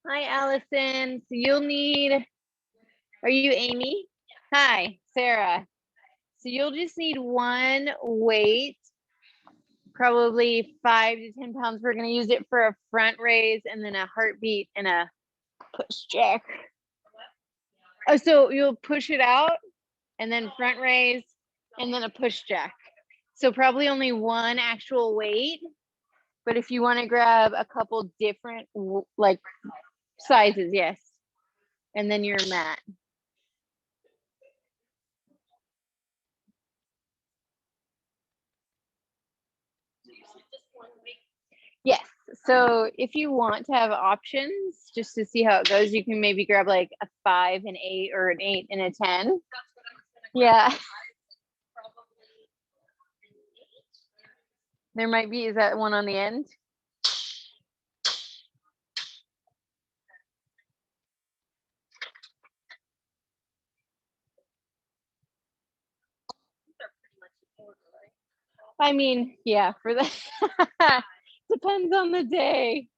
Hi, Allison. So you'll need, are you Amy? Hi, Sarah. So you'll just need one weight, probably 5 to 10 pounds. We're going to use it for a front raise and then a heartbeat and a push jack. Oh, so you'll push it out and then front raise and then a push jack. So probably only one actual weight, but if you want to grab a couple different like sizes, yes. And then your mat. Yes. So if you want to have options just to see how it goes, you can maybe grab like a 5, an 8, or an 8 and a 10. Yeah. There might be, is that one on the end? I mean, yeah, for the depends on the day.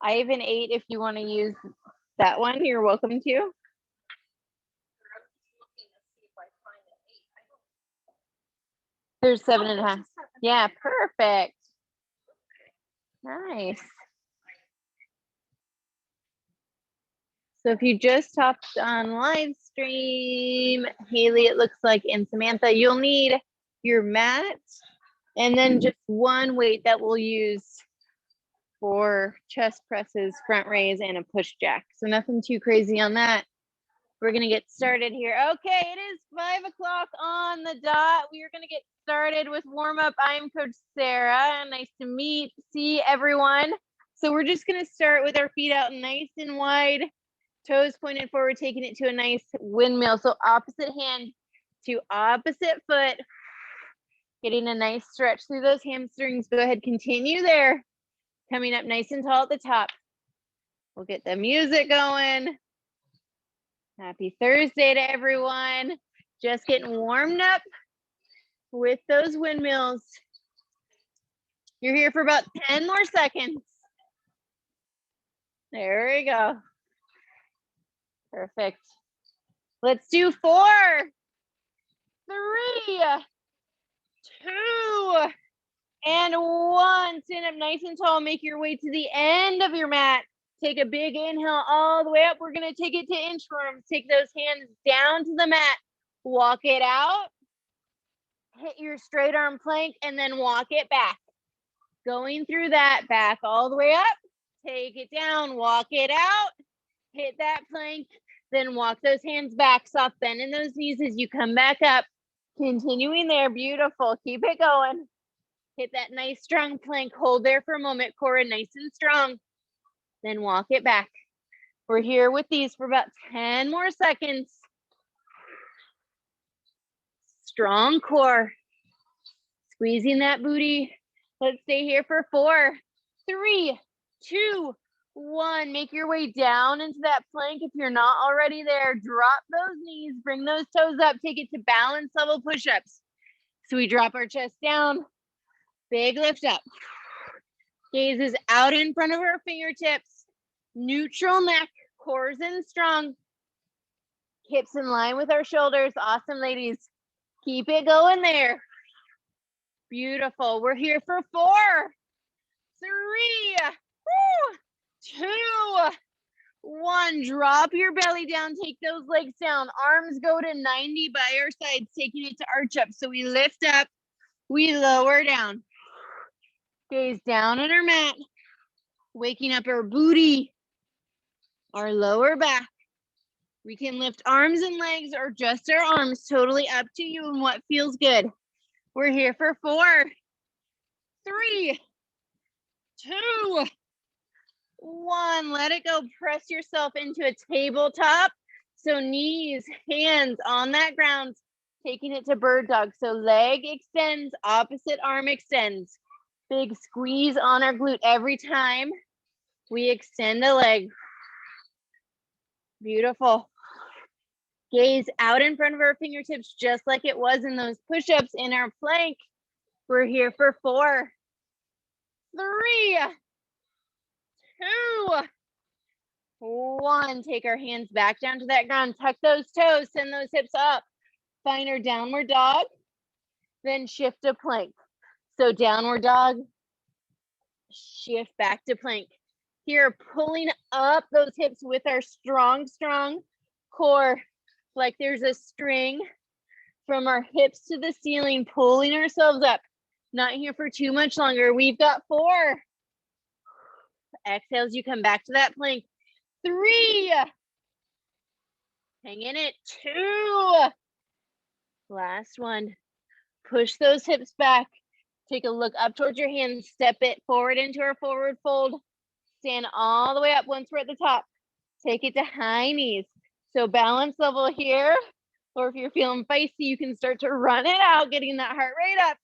I have an 8 if you want to use that one, you're welcome to. There's 7.5. Yeah, perfect. Nice. So if you just hopped on live stream, Haley, it looks like, and Samantha, you'll need your mat and then just one weight that we'll use for chest presses, front raise, and a push jack. So nothing too crazy on that. We're gonna get started here. Okay, it is 5 o'clock on the dot. We are gonna get started with warm up. I'm Coach Sarah. Nice to see everyone. So we're just gonna start with our feet out nice and wide, toes pointed forward, taking it to a nice windmill. So opposite hand to opposite foot, getting a nice stretch through those hamstrings. Go ahead, continue there. Coming up nice and tall at the top. We'll get the music going. Happy Thursday to everyone. Just getting warmed up with those windmills. You're here for about 10 more seconds. There we go. Perfect. Let's do 4, 3, 2, and 1. Stand up nice and tall. Make your way to the end of your mat. Take a big inhale all the way up. We're going to take it to inchworms. Take those hands down to the mat. Walk it out. Hit your straight arm plank and then walk it back. Going through that, back all the way up. Take it down, walk it out. Hit that plank, then walk those hands back. Soft bend in those knees as you come back up. Continuing there, beautiful. Keep it going. Hit that nice strong plank. Hold there for a moment, core nice and strong. Then walk it back. We're here with these for about 10 more seconds. Strong core. Squeezing that booty. Let's stay here for 4, 3, 2, 1. Make your way down into that plank. If you're not already there, drop those knees, bring those toes up, take it to balance level push-ups. So we drop our chest down, big lift up. Gaze is out in front of our fingertips, neutral neck, core's in strong. Hips in line with our shoulders. Awesome, ladies. Keep it going there. Beautiful. We're here for 4, 3, 2, 1. Drop your belly down. Take those legs down. Arms go to 90 by our sides, taking it to arch up. So we lift up, we lower down. Gaze down at our mat, waking up our booty, our lower back. We can lift arms and legs or just our arms, totally up to you and what feels good. We're here for 4, 3, 2, 1. Let it go. Press yourself into a tabletop. So knees, hands on that ground, taking it to bird dog. So leg extends, opposite arm extends. Big squeeze on our glute every time we extend a leg. Beautiful. Gaze out in front of our fingertips, just like it was in those push-ups in our plank. We're here for 4, 3, 2, 1. Take our hands back down to that ground. Tuck those toes, send those hips up. Find our downward dog, then shift to plank. So downward dog, shift back to plank. Here, pulling up those hips with our strong core, like there's a string from our hips to the ceiling, pulling ourselves up. Not here for too much longer. We've got 4. Exhale as you come back to that plank. 3. Hang in it. 2. Last one. Push those hips back. Take a look up towards your hands. Step it forward into our forward fold. Stand all the way up once we're at the top. Take it to high knees. So balance level here. Or if you're feeling feisty, you can start to run it out, getting that heart rate up.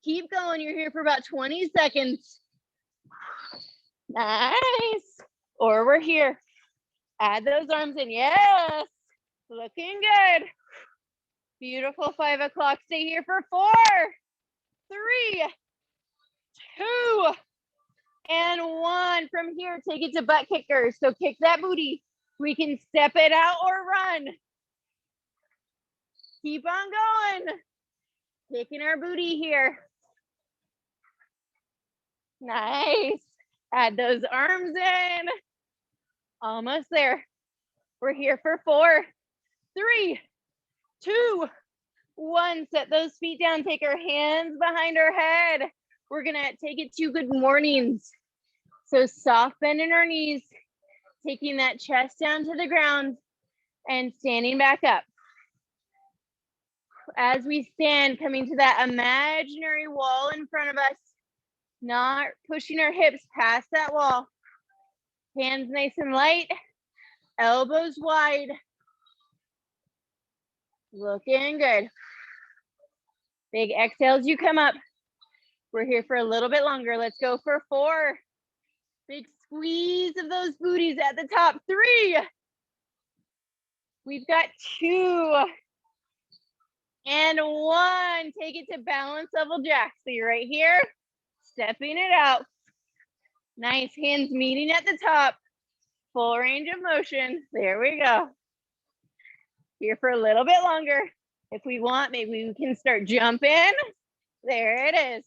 Keep going. You're here for about 20 seconds. Nice. Or we're here. Add those arms in. Yes. Looking good. Beautiful. 5 o'clock. Stay here for 4, 3, 2, and 1. From here, take it to butt kickers. So kick that booty. We can step it out or run. Keep on going. Kicking our booty here. Nice. Add those arms in. Almost there. We're here for 4, 3, 2, 1. Set those feet down. Take our hands behind our head. We're going to take it to good mornings. So soft bend in our knees, taking that chest down to the ground and standing back up. As we stand, coming to that imaginary wall in front of us, not pushing our hips past that wall. Hands nice and light, elbows wide. Looking good. Big exhale as you come up. We're here for a little bit longer. Let's go for 4. Big squeeze of those booties at the top. 3. We've got 2. And 1. Take it to balance level jack. So you're right here, stepping it out. Nice. Hands meeting at the top. Full range of motion. There we go. Here for a little bit longer. If we want, maybe we can start jumping. There it is.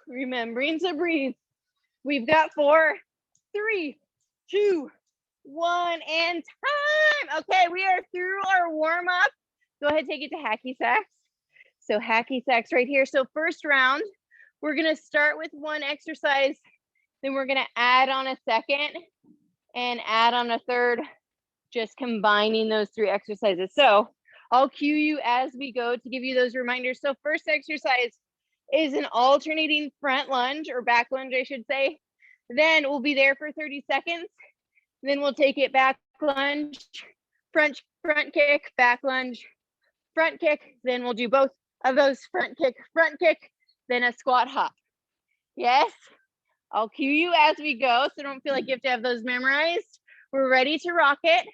Remembering to breathe. We've got 4, 3, 2, 1, and time. Okay, we are through our warm up. Go ahead, take it to Hacky Sacks. So Hacky Sacks right here. So first round, we're gonna start with 1 exercise, then we're gonna add on a second and add on a third, just combining those 3 exercises. So I'll cue you as we go to give you those reminders. So first exercise is an alternating front lunge, or back lunge, I should say. Then we'll be there for 30 seconds. Then we'll take it back lunge, front kick, back lunge, front kick. Then we'll do both of those, front kick, then a squat hop. Yes, I'll cue you as we go, so don't feel like you have to have those memorized. We're ready to rock it,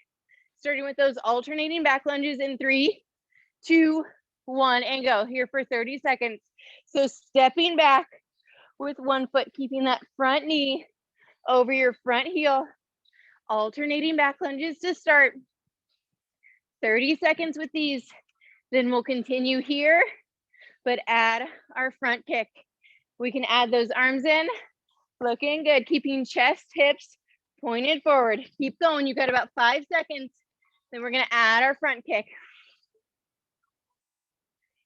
starting with those alternating back lunges in 3, 2, 1, and go. Here for 30 seconds. So stepping back with 1 foot, keeping that front knee over your front heel. Alternating back lunges to start. 30 seconds with these. Then we'll continue here, but add our front kick. We can add those arms in. Looking good. Keeping chest, hips pointed forward. Keep going. You've got about 5 seconds. Then we're going to add our front kick.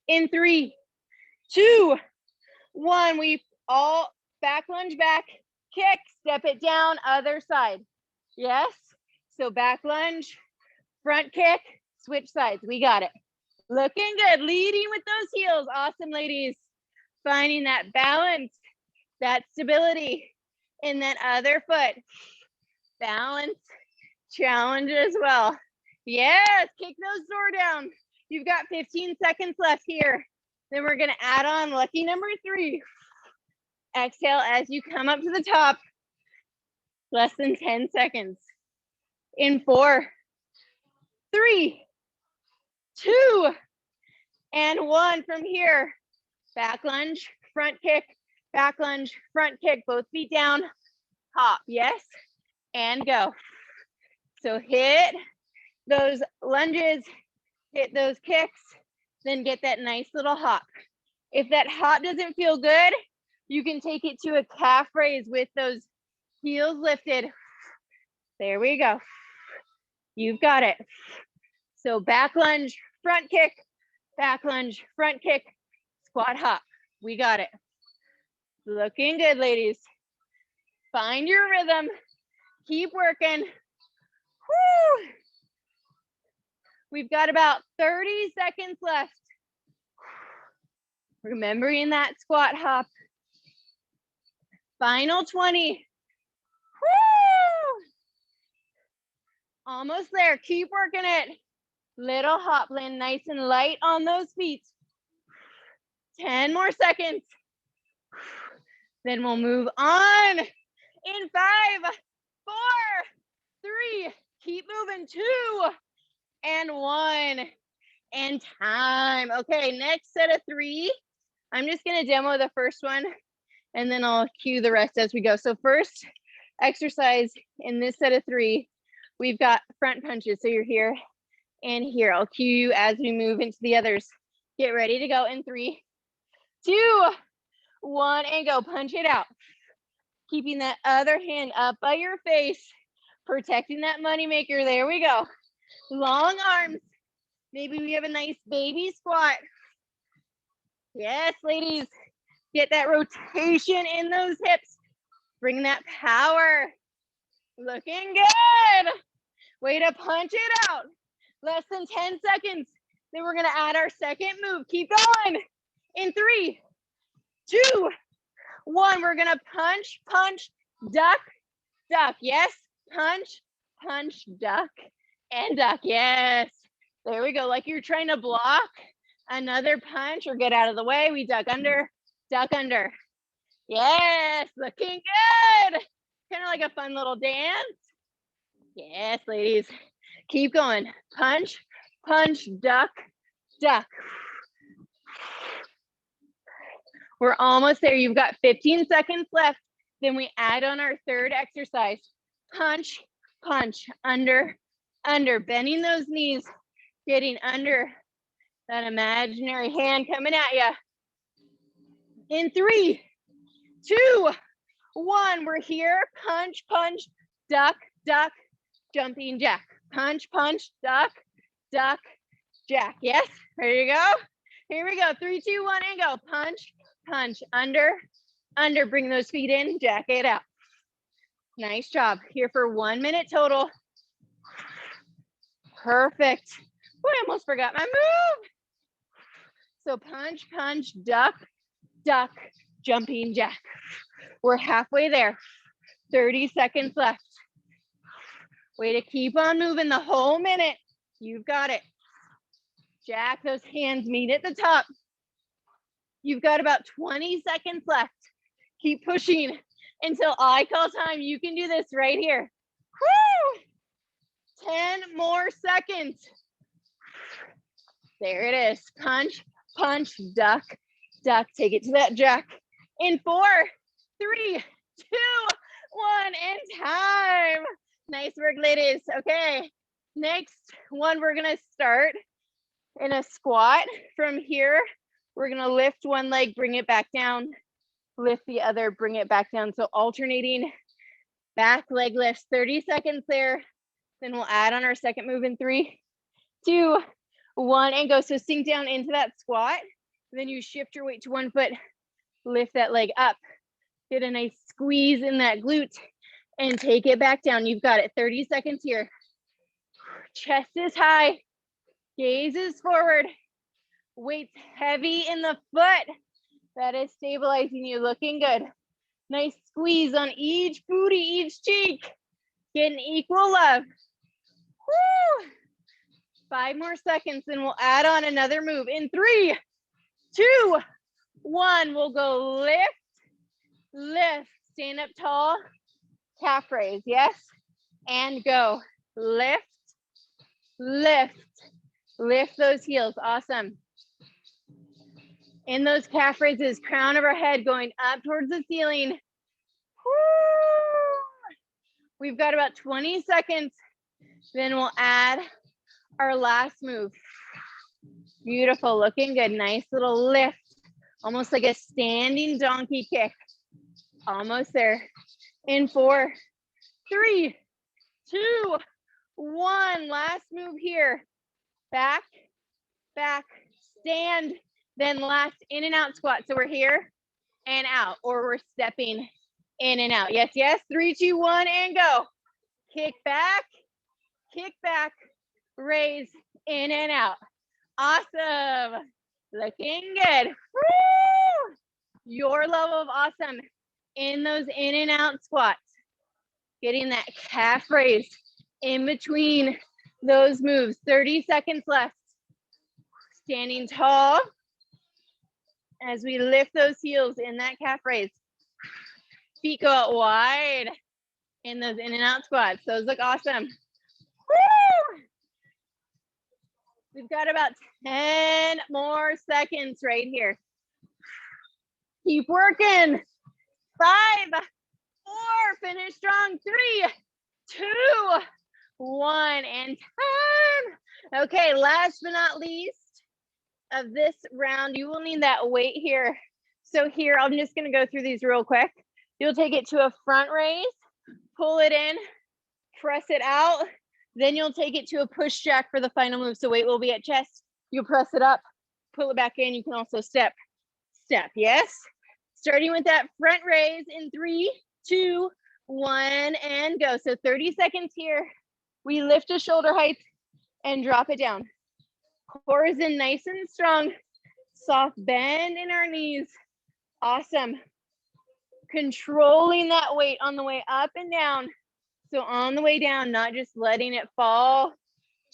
In 3, 2, 1. We all back lunge back, kick, step it down, other side. Yes. So back lunge, front kick, switch sides. We got it. Looking good. Leading with those heels. Awesome, ladies. Finding that balance, that stability in that other foot. Balance, challenge as well. Yes, kick those door down. You've got 15 seconds left here. Then we're going to add on lucky number 3. Exhale as you come up to the top. Less than 10 seconds. In 4, 3, 2, and 1. From here, back lunge, front kick, back lunge, front kick, both feet down, hop, yes, and go. So hit those lunges, hit those kicks, then get that nice little hop. If that hop doesn't feel good, you can take it to a calf raise with those heels lifted. There we go. You've got it. So back lunge, front kick, back lunge, front kick, squat hop. We got it. Looking good, ladies. Find your rhythm. Keep working. Woo! We've got about 30 seconds left. Remembering that squat hop. Final 20. Woo! Almost there. Keep working it. Little hop, land nice and light on those feet. 10 more seconds. Then we'll move on in 5, 4, 3. Keep moving. 2 and 1 and time. Okay, next set of 3. I'm just gonna demo the first one and then I'll cue the rest as we go. So first exercise in this set of 3, we've got front punches. So you're here and here. I'll cue you as we move into the others. Get ready to go in 3, 2, 1, and go. Punch it out. Keeping that other hand up by your face, protecting that money maker. There we go. Long arms. Maybe we have a nice baby squat. Yes, ladies. Get that rotation in those hips. Bring that power. Looking good. Way to punch it out. Less than 10 seconds. Then we're gonna add our second move. Keep going. In 3, 2, 1. We're gonna punch, punch, duck, duck. Yes, punch, punch, duck, and duck. Yes. There we go. Like you're trying to block another punch or get out of the way. We duck under, duck under. Yes, looking good. Kind of like a fun little dance. Yes, ladies. Keep going. Punch, punch, duck, duck. We're almost there. You've got 15 seconds left. Then we add on our third exercise. Punch, punch, under, under. Bending those knees, getting under that imaginary hand coming at you. In 3, 2, 1. We're here. Punch, punch, duck, duck, jumping jack. Punch, punch, duck, duck, jack. Yes, ready to go? Here we go. 3, 2, 1, and go. Punch, punch, under, under. Bring those feet in, jack it out. Nice job. Here for 1 minute total. Perfect. Oh, I almost forgot my move. So punch, punch, duck, duck, jumping jack. We're halfway there. 30 seconds left. Way to keep on moving the whole minute. You've got it. Jack those hands, meet at the top. You've got about 20 seconds left. Keep pushing until I call time. You can do this right here. Woo! 10 more seconds. There it is. Punch, punch, duck, duck. Take it to that jack. In 4, 3, 2, 1, and time. Nice work, ladies. Okay, next one, we're gonna start in a squat. From here, we're gonna lift one leg, bring it back down, lift the other, bring it back down. So alternating back leg lifts, 30 seconds there. Then we'll add on our second move in 3, 2, 1, and go. So sink down into that squat. Then you shift your weight to one foot, lift that leg up, get a nice squeeze in that glute, and take it back down. You've got it. 30 seconds here. Chest is high, gaze is forward, weight's heavy in the foot. That is stabilizing you. Looking good. Nice squeeze on each booty, each cheek. Getting equal love. Woo! 5 more seconds, and we'll add on another move. In 3, 2, 1. We'll go lift, lift. Stand up tall. Calf raise, yes, and go. Lift, lift, lift those heels. Awesome. In those calf raises, crown of our head going up towards the ceiling. Woo! We've got about 20 seconds. Then we'll add our last move. Beautiful, looking good. Nice little lift, almost like a standing donkey kick. Almost there. In 4, 3, 2, 1. Last move here. Back, back, stand, then last in and out squat. So we're here and out, or we're stepping in and out. Yes, yes. 3, 2, 1, and go. Kick back, raise, in and out. Awesome. Looking good. Woo! Your level of awesome in those in and out squats. Getting that calf raise in between those moves. 30 seconds left. Standing tall as we lift those heels in that calf raise. Feet go out wide in those in and out squats. Those look awesome. Woo! We've got about 10 more seconds right here. Keep working. 5, 4, finish strong. 3, 2, 1, and time. Okay, last but not least of this round, you will need that weight here. So here, I'm just gonna go through these real quick. You'll take it to a front raise, pull it in, press it out. Then you'll take it to a push jack for the final move. So weight will be at chest. You'll press it up, pull it back in. You can also step, yes? Starting with that front raise in 3, 2, 1, and go. So 30 seconds here. We lift to shoulder height and drop it down. Core is in nice and strong. Soft bend in our knees. Awesome. Controlling that weight on the way up and down. So on the way down, not just letting it fall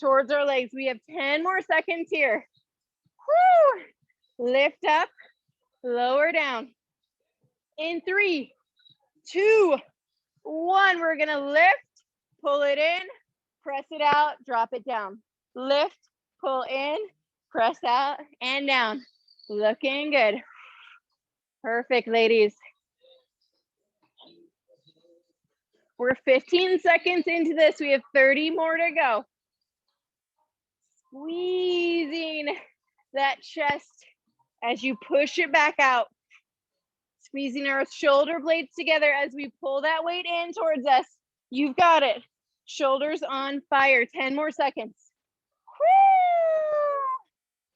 towards our legs. We have 10 more seconds here. Woo! Lift up, lower down. In 3, 2, 1, we're gonna lift, pull it in, press it out, drop it down. Lift, pull in, press out, and down. Looking good. Perfect, ladies. We're 15 seconds into this. We have 30 more to go. Squeezing that chest as you push it back out. Squeezing our shoulder blades together as we pull that weight in towards us. You've got it. Shoulders on fire. 10 more seconds.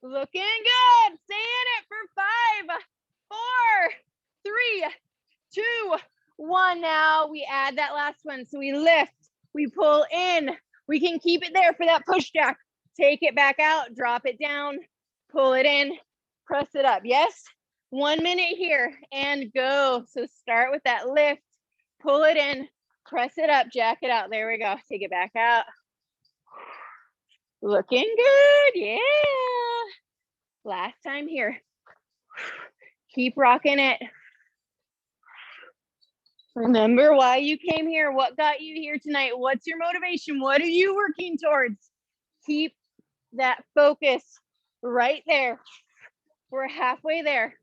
Woo! Looking good. Stay in it for 5, 4, 3, 2, 1. Now we add that last one. So we lift, we pull in. We can keep it there for that push jack. Take it back out, drop it down, pull it in, press it up. Yes? 1 minute here and go. So start with that lift, pull it in, press it up, jack it out. There we go. Take it back out. Looking good. Yeah. Last time here. Keep rocking it. Remember why you came here. What got you here tonight? What's your motivation? What are you working towards? Keep that focus right there. We're halfway there.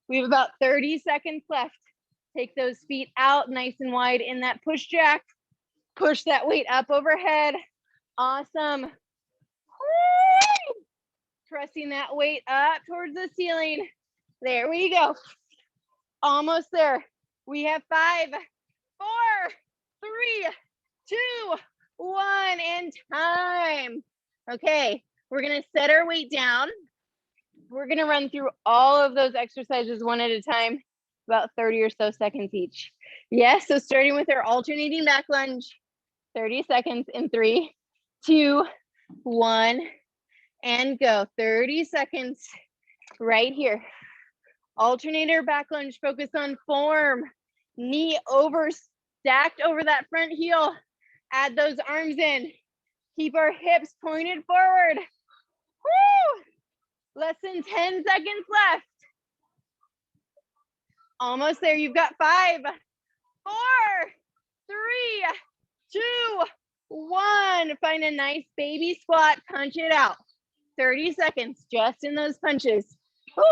We have about 30 seconds left. Take those feet out nice and wide in that push jack. Push that weight up overhead. Awesome. Woo! Pressing that weight up towards the ceiling. There we go. Almost there. We have 5, 4, 3, 2, 1, and time. Okay, we're gonna set our weight down. We're gonna run through all of those exercises one at a time, about 30 or so seconds each. Yes, so starting with our alternating back lunge, 30 seconds in 3, 2, 1, and go. 30 seconds right here. Alternator back lunge, focus on form. Knee over, stacked over that front heel. Add those arms in. Keep our hips pointed forward. Woo! Less than 10 seconds left. Almost there. You've got 5, 4, 3, 2, 1. Find a nice baby squat. Punch it out. 30 seconds just in those punches. Woo!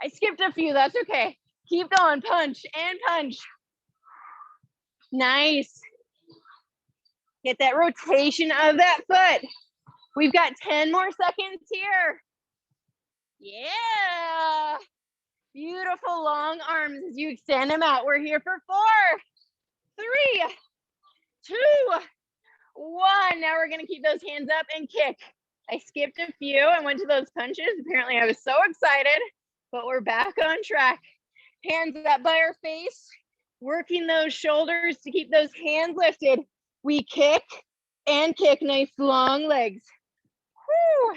I skipped a few. That's okay. Keep going. Punch and punch. Nice. Get that rotation of that foot. We've got 10 more seconds here. Yeah. Beautiful long arms as you extend them out. We're here for 4, 3, 2, 1. Now we're gonna keep those hands up and kick. I skipped a few. I went to those punches. Apparently I was so excited, but we're back on track. Hands up by our face, working those shoulders to keep those hands lifted. We kick and kick, nice long legs. Whew.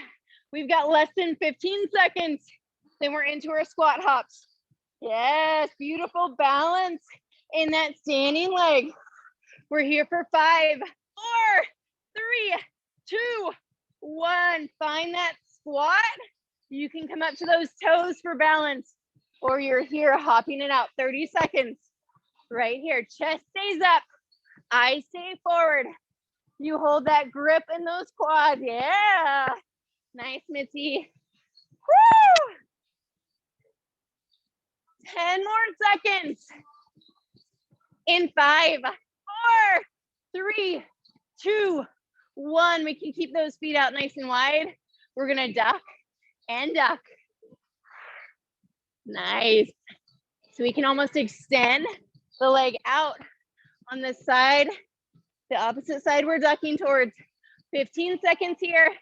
We've got less than 15 seconds. Then we're into our squat hops. Yes, beautiful balance in that standing leg. We're here for 5, 4, 3, 2, 1. Find that squat. You can come up to those toes for balance, or you're here hopping it out. 30 seconds. Right here. Chest stays up. I stay forward. You hold that grip in those quads. Yeah. Nice, Mitzi. Woo! 10 more seconds. In 5, 4, 3, 2, 1. We can keep those feet out nice and wide. We're gonna duck and duck. Nice. So we can almost extend the leg out on the side, the opposite side we're ducking towards. 15 seconds here.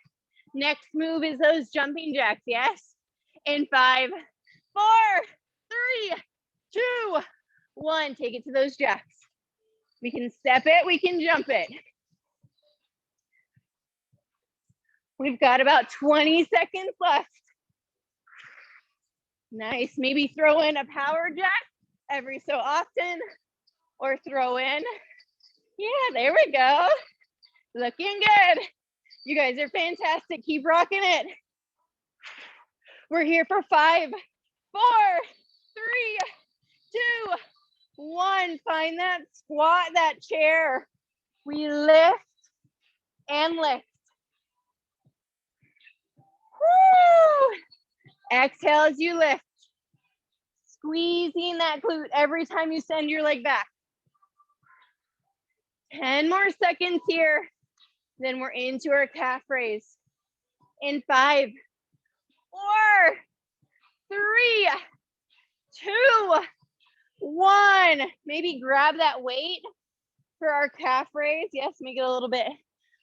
Next move is those jumping jacks, yes? In 5, 4, 3, 2, 1. Take it to those jacks. We can step it, we can jump it. We've got about 20 seconds left. Nice, maybe throw in a power jack every so often, or throw in, yeah, there we go. Looking good. You guys are fantastic, keep rocking it. We're here for 5, 4, 3, 2, 1. Find that squat, that chair. We lift and lift. Woo! Exhale as you lift. Squeezing that glute every time you send your leg back. 10 more seconds here. Then we're into our calf raise. In 5, 4, 3, 2, 1. Maybe grab that weight for our calf raise. Yes, make it a little bit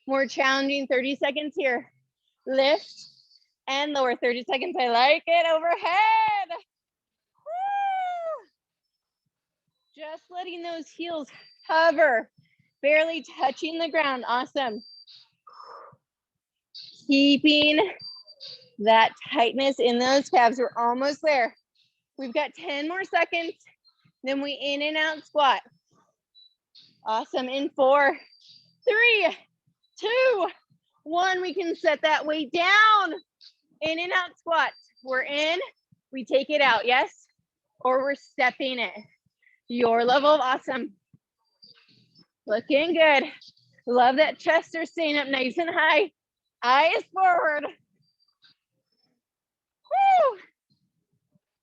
more challenging. 30 seconds here. Lift and lower. 30 seconds. I like it. Overhead. Woo! Just letting those heels hover, barely touching the ground. Awesome. Keeping that tightness in those calves. We're almost there. We've got 10 more seconds. Then we in and out squat. Awesome. In 4, 3, 2, 1. We can set that weight down. In and out squats. We're in, we take it out, yes? Or we're stepping it. Your level of awesome. Looking good. Love that chest are staying up nice and high. Eyes forward. Woo!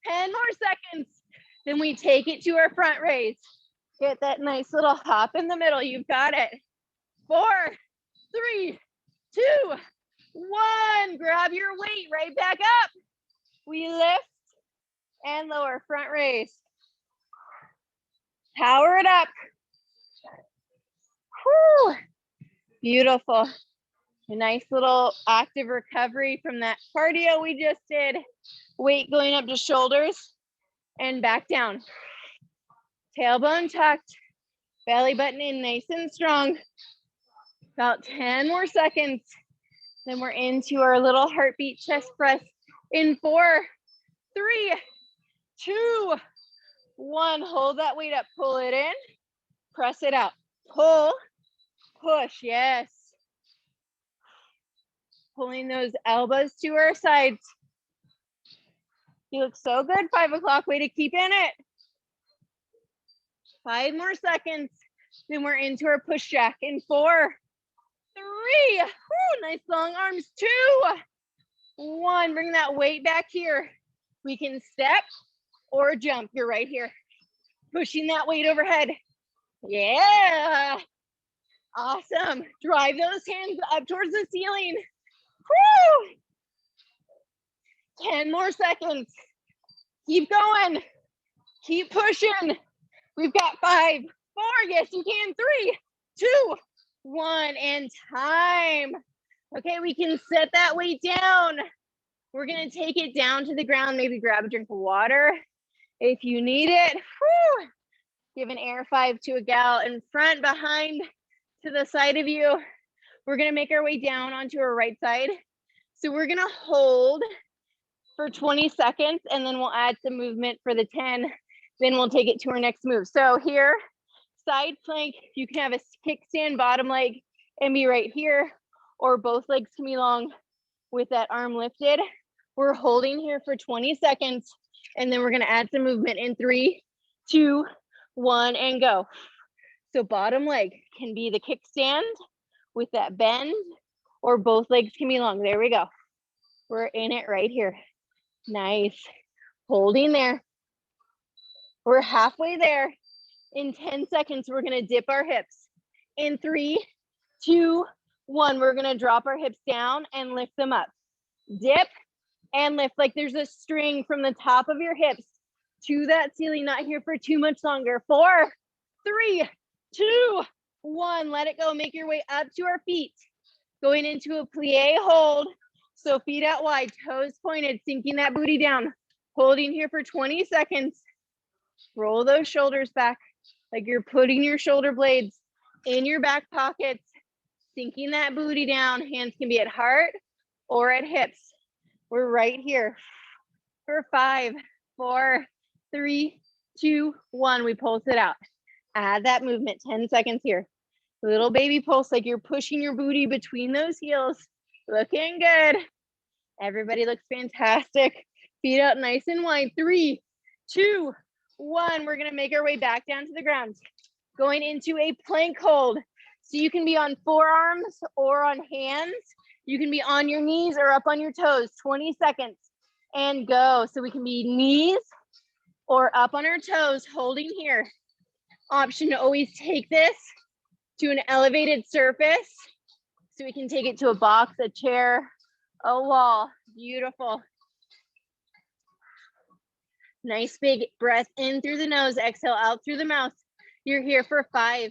10 more seconds. Then we take it to our front raise. Get that nice little hop in the middle. You've got it. 4, 3, 2, 1. Grab your weight right back up. We lift and lower, front raise. Power it up. Whew. Beautiful. A nice little active recovery from that cardio we just did. Weight going up to shoulders and back down. Tailbone tucked, belly button in nice and strong. About 10 more seconds. Then we're into our little heartbeat chest press in 4, 3, 2, 1. Hold that weight up, pull it in, press it out. Pull, push, yes. Pulling those elbows to our sides. You look so good, 5 o'clock, way to keep in it. 5 more seconds. Then we're into our push jack in 4, 3, whoo, nice long arms, 2, 1. Bring that weight back here. We can step or jump. You're right here. Pushing that weight overhead. Yeah. Awesome. Drive those hands up towards the ceiling. Woo! 10 more seconds. Keep going. Keep pushing. We've got 5, 4. Yes, you can. 3, 2, 1, and time. Okay, we can set that weight down. We're going to take it down to the ground. Maybe grab a drink of water if you need it. Woo! Give an air 5 to a gal in front, behind, to the side of you. We're going to make our way down onto our right side. So we're going to hold for 20 seconds, and then we'll add some movement for the 10. Then we'll take it to our next move. So here, side plank, you can have a kickstand bottom leg and be right here, or both legs can be long with that arm lifted. We're holding here for 20 seconds, and then we're gonna add some movement in 3, 2, 1, and go. So bottom leg can be the kickstand with that bend, or both legs can be long. There we go. We're in it right here. Nice. Holding there. We're halfway there. In 10 seconds, we're gonna dip our hips. In 3, 2, 1, we're gonna drop our hips down and lift them up. Dip and lift like there's a string from the top of your hips to that ceiling, not here for too much longer. 4, 3, 2, 1, let it go. Make your way up to our feet. Going into a plie hold. So feet out wide, toes pointed, sinking that booty down. Holding here for 20 seconds. Roll those shoulders back like you're putting your shoulder blades in your back pockets, sinking that booty down. Hands can be at heart or at hips. We're right here for 5, 4, 3, 2, 1. We pulse it out. Add that movement, 10 seconds here. Little baby pulse like you're pushing your booty between those heels. Looking good. Everybody looks fantastic. Feet out nice and wide. 3, 2, 1. We're gonna make our way back down to the ground. Going into a plank hold. So you can be on forearms or on hands. You can be on your knees or up on your toes. 20 seconds and go. So we can be knees or up on our toes, holding here. Option to always take this to an elevated surface. So we can take it to a box, a chair, a wall. Beautiful. Nice big breath in through the nose, exhale out through the mouth. You're here for 5,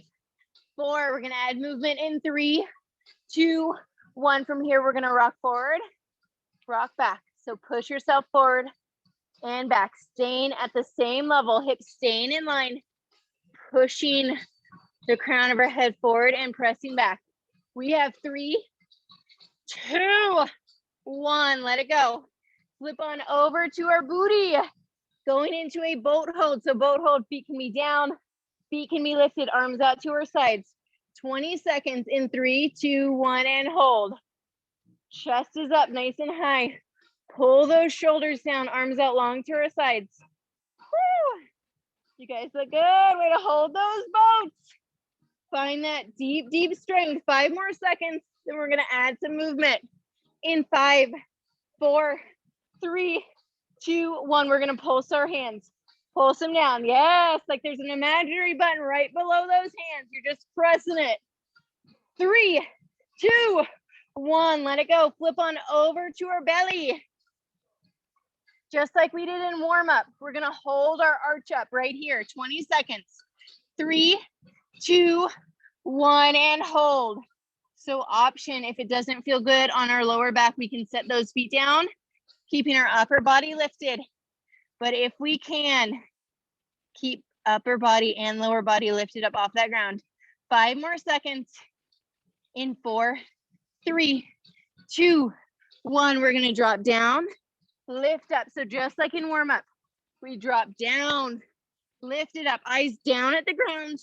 4. We're gonna add movement in 3, 2, 1. From here, we're gonna rock forward, rock back. So push yourself forward and back, staying at the same level, hips staying in line, pushing the crown of our head forward and pressing back. We have 3, 2, 1. Let it go. Flip on over to our booty. Going into a boat hold. So boat hold, feet can be down, feet can be lifted, arms out to our sides. 20 seconds in 3, 2, 1, and hold. Chest is up nice and high. Pull those shoulders down, arms out long to our sides. Woo! You guys look good. Way to hold those boats. Find that deep, deep strength. 5 more seconds. Then we're gonna add some movement. In 5, 4, 3, 2, 1. We're gonna pulse our hands. Pulse them down. Yes, like there's an imaginary button right below those hands. You're just pressing it. 3, 2, 1. Let it go. Flip on over to our belly. Just like we did in warm up. We're gonna hold our arch up right here. 20 seconds. 3, 2, 1, and hold. So option, if it doesn't feel good on our lower back, we can set those feet down, keeping our upper body lifted. But if we can, keep upper body and lower body lifted up off that ground. 5 more seconds. In 4, 3, 2, 1. We're gonna drop down, lift up. So just like in warm up, we drop down, lift it up, eyes down at the ground,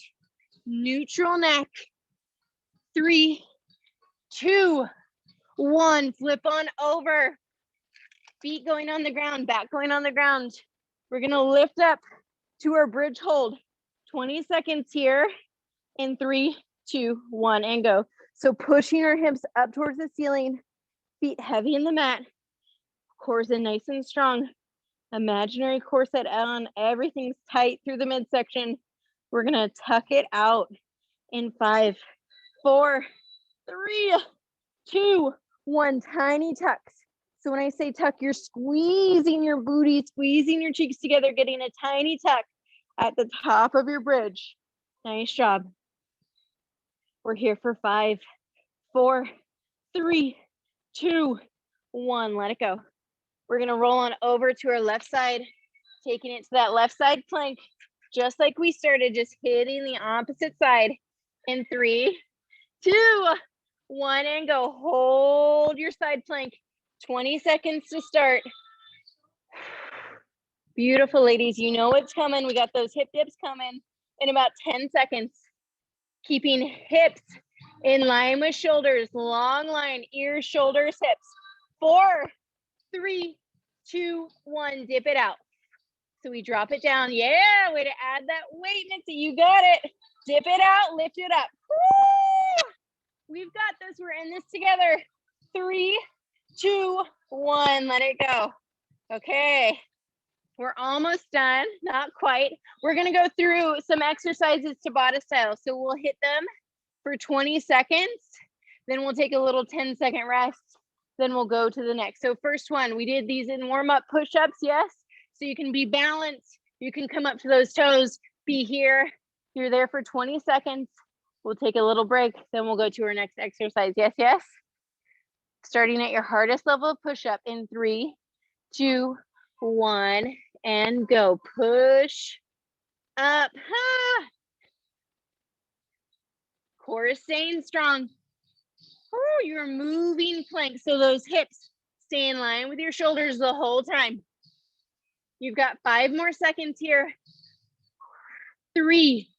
neutral neck. 3, 2, 1. Flip on over. Feet going on the ground, back going on the ground. We're gonna lift up to our bridge hold. 20 seconds here. In 3, 2, 1, and go. So pushing our hips up towards the ceiling, feet heavy in the mat, core in nice and strong. Imaginary corset on, everything's tight through the midsection. We're gonna tuck it out in 5, 4, 3, 2, 1. Tiny tucks. So when I say tuck, you're squeezing your booty, squeezing your cheeks together, getting a tiny tuck at the top of your bridge. Nice job. We're here for 5, 4, 3, 2, 1. Let it go. We're going to roll on over to our left side, taking it to that left side plank, just like we started, just hitting the opposite side in 3, 2, 1, and go. Hold your side plank. 20 seconds to start. Beautiful, ladies. You know what's coming. We got those hip dips coming in about 10 seconds. Keeping hips in line with shoulders. Long line, ears, shoulders, hips. 4, 3, 2, 1. Dip it out. So we drop it down. Yeah, way to add that weight, Mitzi. You got it. Dip it out, lift it up. Woo! We've got this. We're in this together. 3, 2, 1. Let it go. Okay. We're almost done. Not quite. We're going to go through some exercises Tabata style. So we'll hit them for 20 seconds. Then we'll take a little 10-second rest. Then we'll go to the next. So first one, we did these in warm-up push-ups, yes? So you can be balanced. You can come up to those toes, be here. You're there for 20 seconds. We'll take a little break. Then we'll go to our next exercise. Yes, yes? Starting at your hardest level of push-up in 3, 2, 1, and go. Push up. Ha! Core is staying strong. Ooh, you're moving plank. So those hips stay in line with your shoulders the whole time. You've got 5 more seconds here. 3,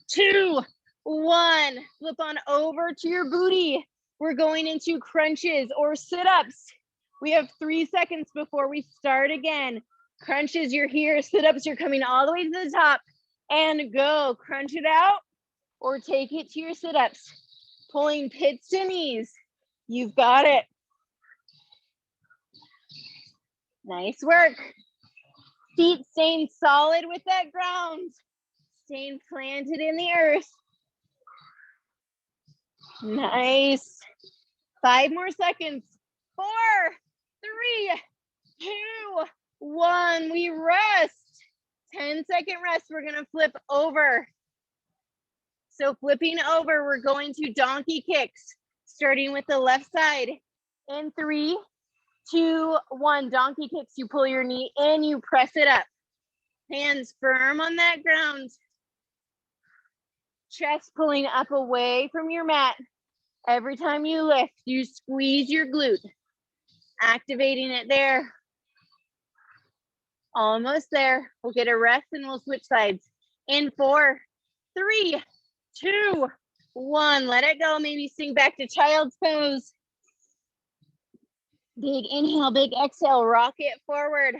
2, 1. Flip on over to your booty. We're going into crunches or sit-ups. We have 3 seconds before we start again. Crunches, you're here. Sit-ups, you're coming all the way to the top. And go. Crunch it out or take it to your sit-ups. Pulling pits to knees. You've got it. Nice work. Feet staying solid with that ground. Staying planted in the earth. Nice. 5 more seconds. 4, 3, 2, 1. We rest. 10-second rest. We're going to flip over. So flipping over, we're going to donkey kicks, starting with the left side. In 3, 2, 1. Donkey kicks. You pull your knee in, you press it up. Hands firm on that ground. Chest pulling up away from your mat. Every time you lift, you squeeze your glute. Activating it there. Almost there. We'll get a rest and we'll switch sides. In 4, 3, 2, 1. Let it go. Maybe sink back to child's pose. Big inhale, big exhale. Rock it forward.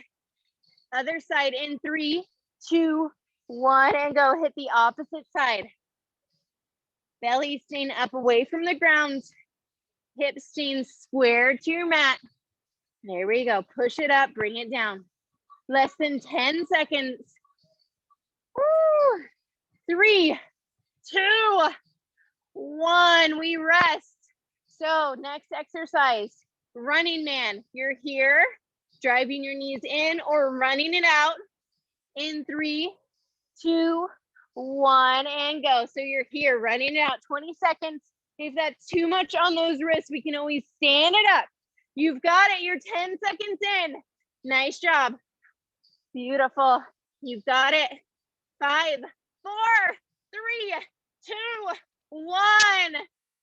Other side in 3, 2, 1. And go. Hit the opposite side. Belly staying up away from the ground. Hips staying square to your mat. There we go. Push it up. Bring it down. Less than 10 seconds. Woo. 3, 2, 1. We rest. So next exercise, running man. You're here, driving your knees in or running it out. In 3, 2, 1, and go. So you're here, running it out. 20 seconds. If that's too much on those wrists, we can always stand it up. You've got it. You're 10 seconds in. Nice job. Beautiful. You've got it. 5, 4, 3, 2, 1.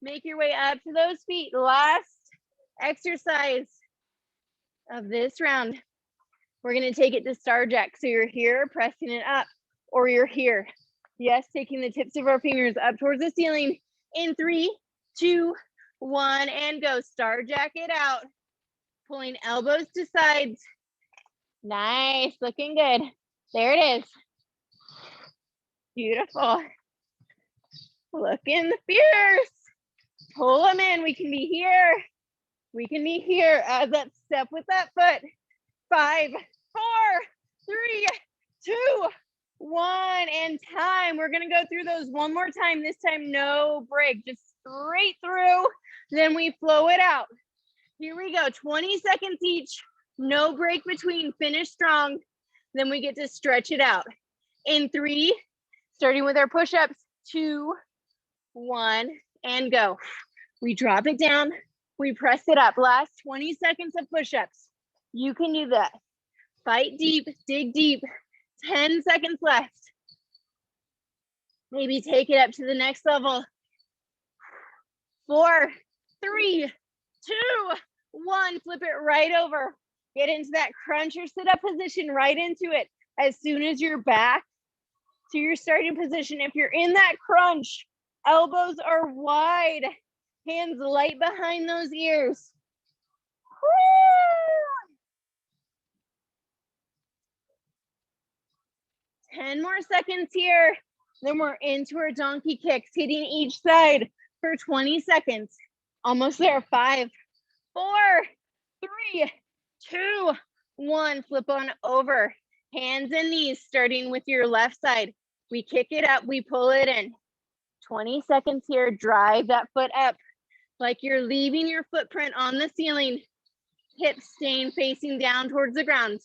Make your way up to those feet. Last exercise of this round. We're going to take it to Star Jack. So you're here, pressing it up, or you're here. Yes, taking the tips of our fingers up towards the ceiling. In 3, 2, 1, and go. Star Jack it out. Pulling elbows to sides. Nice, looking good. There it is. Beautiful. Looking fierce. Pull them in. We can be here. We can be here. As that step with that foot. 5, 4, 3, 2, 1, and time. We're going to go through those one more time. This time, no break. Just straight through. Then we flow it out. Here we go, 20 seconds each. No break between, finish strong. Then we get to stretch it out. In 3, starting with our push-ups, 2, 1, and go. We drop it down, we press it up. Last 20 seconds of push-ups. You can do that. Fight deep, dig deep. 10 seconds left. Maybe take it up to the next level. 4, 3, 2, 1. Flip it right over. Get into that crunch or sit up position, right into it. As soon as you're back to your starting position, if you're in that crunch, elbows are wide, hands light behind those ears. Woo! 10 more seconds here. Then we're into our donkey kicks, hitting each side for 20 seconds. Almost there. 5, 4, 3, 2, 1. Flip on over. Hands and knees, starting with your left side. We kick it up, we pull it in. 20 seconds here. Drive that foot up like you're leaving your footprint on the ceiling. Hips staying facing down towards the ground.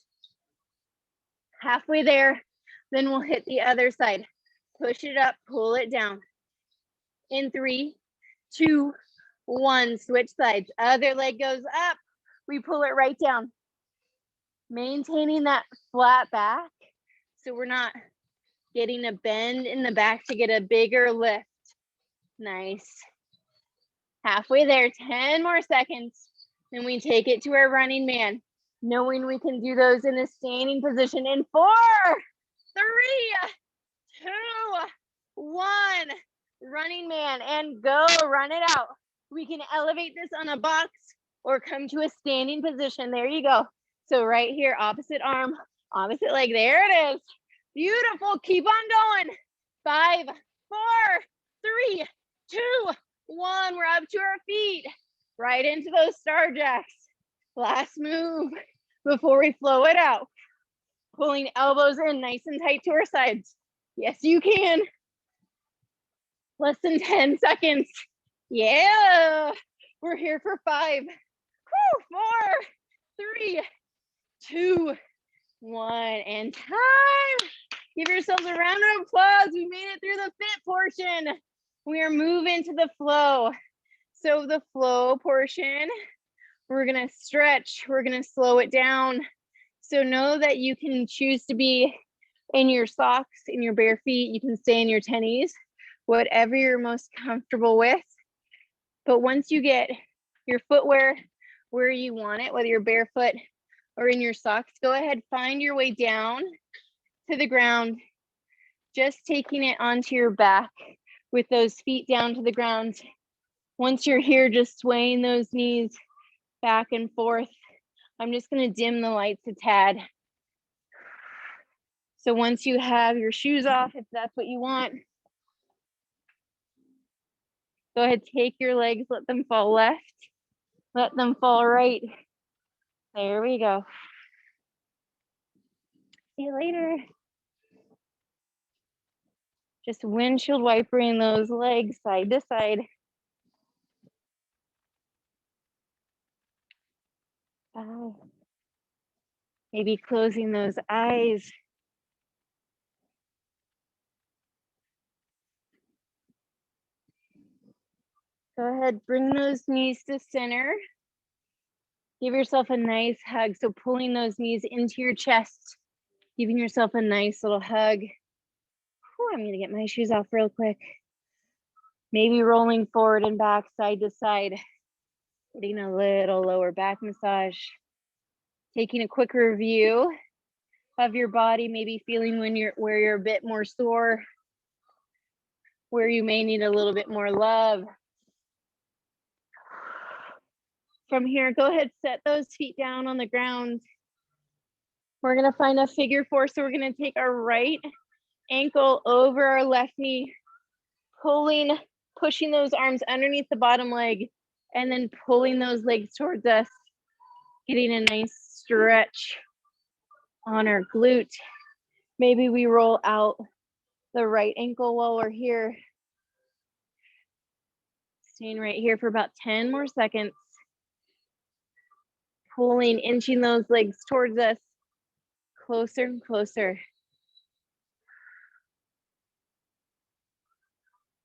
Halfway there, then we'll hit the other side. Push it up, pull it down. In 3, 2, 1, switch sides. Other leg goes up, we pull it right down. Maintaining that flat back so we're not getting a bend in the back to get a bigger lift. Nice. Halfway there, 10 more seconds. Then we take it to our running man, knowing we can do those in a standing position in 4, 3, 2, 1. Running man and go, run it out. We can elevate this on a box or come to a standing position. There you go. So right here, opposite arm, opposite leg. There it is. Beautiful. Keep on going. 5, 4, 3, 2, 1. We're up to our feet. Right into those star jacks. Last move before we flow it out. Pulling elbows in nice and tight to our sides. Yes, you can. Less than 10 seconds. Yeah. We're here for 5, 4, 3, 2, 1, and time. Give yourselves a round of applause. We made it through the fit portion. We are moving to the flow. So the flow portion, we're gonna stretch, we're gonna slow it down. So know that you can choose to be in your socks, in your bare feet, you can stay in your tennies, whatever you're most comfortable with. But once you get your footwear where you want it, whether you're barefoot or in your socks, go ahead, find your way down to the ground, just taking it onto your back with those feet down to the ground. Once you're here, just swaying those knees back and forth. I'm just gonna dim the lights a tad. So once you have your shoes off, if that's what you want, go ahead, take your legs, let them fall left, let them fall right. There we go. See you later. Just windshield wipering those legs side to side. Maybe closing those eyes. Go ahead, bring those knees to center. Give yourself a nice hug. So pulling those knees into your chest, giving yourself a nice little hug. Whew, I'm gonna get my shoes off real quick. Maybe rolling forward and back, side to side. Getting a little lower back massage. Taking a quick review of your body, maybe feeling where you're a bit more sore, where you may need a little bit more love. From here, go ahead, set those feet down on the ground. We're gonna find a figure 4, so we're gonna take our right ankle over our left knee, pushing those arms underneath the bottom leg, and then pulling those legs towards us, getting a nice stretch on our glute. Maybe we roll out the right ankle while we're here. Staying right here for about 10 more seconds. Pulling, inching those legs towards us. Closer and closer.